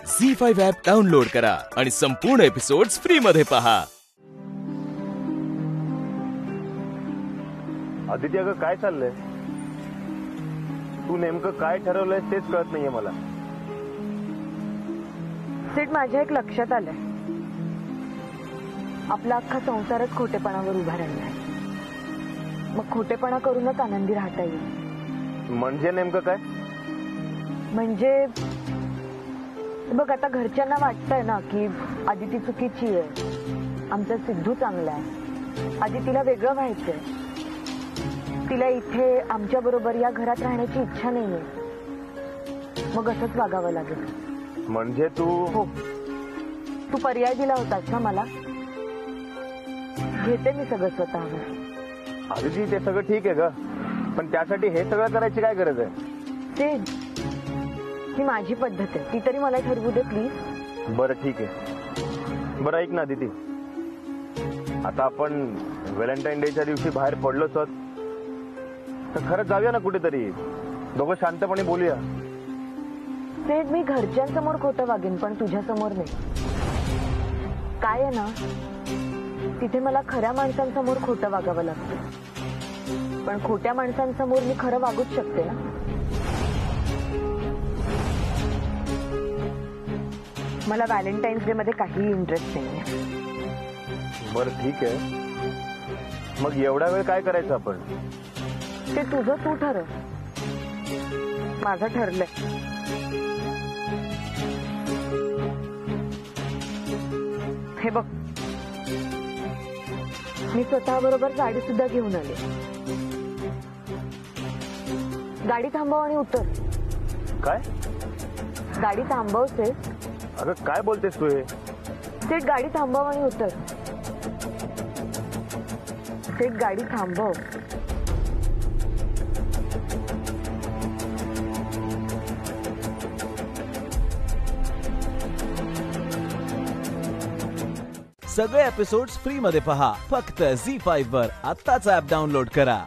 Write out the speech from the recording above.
झी5 app download करा आणि संपूर्ण एपिसोड्स फ्री मध्ये पहा। आदिती, अगं काय चाललंय? तू नेमकं काय ठरवलंय तेच कळत नाहीये मला। सेठ, माझ्या एक लक्षात आलंय, आपला अख्खा संसारच खोटेपणावर उभा राहिलाय। मग खोटेपणा करूनच आनंदी राहता येईल। म्हणजे नेमकं काय? म्हणजे बघ, आता घरच्यांना वाटतंय ना की आदिती चुकीची आहे, आमचा सिद्धू चांगला आहे, आदितीला वेगळं व्हायचंय, तिला इथे आमच्या बरोबर या घरात राहण्याची इच्छा नाहीये। मग असंच वागावं लागेल। म्हणजे तू? हो, तू पर्याय दिला होतास ना मला, घेते मी सगळं स्वतःवर। आदिती, ते सगळं ठीक आहे ग, पण त्यासाठी हे सगळं करायची काय गरज आहे? ते ही माझी पद्धत आहे, ती तरी मला ठरवू दे प्लीज। बरं ठीक आहे। बरं ऐक ना आदिती, आता आपण व्हॅलेंटाईन डेच्या दिवशी बाहेर पडलोच आहोत, तर खरंच जाऊया ना कुठेतरी, दोघं शांतपणे बोलूया। सेठ, मी घरच्यांसमोर खोटं वागेन, पण तुझ्या समोर नाही। काय आहे ना, तिथे मला खऱ्या माणसांसमोर खोटं वागावं लागतं, पण खोट्या माणसांसमोर मी खरं वागूच शकते ना। मला व्हॅलेंटाईन्स डे मध्ये काहीही इंटरेस्ट नाहीये। बरं ठीक आहे, मग एवढा वेळ काय करायचं आपण? ते तुझं तू ठरव, माझं ठरलंय। हे बघ, मी स्वतःबरोबर गाडी सुद्धा घेऊन आले। गाडी थांबव आणि उतर। काय? गाडी थांबवते। अगं काय बोलतेस तू हे? सेठ, गाडी थांबव आणि उतर। सेठ, गाडी थांबव। सगळे एपिसोड्स फ्री मध्ये पहा फक्त झी5 वर। आत्ताच ॲप डाउनलोड करा।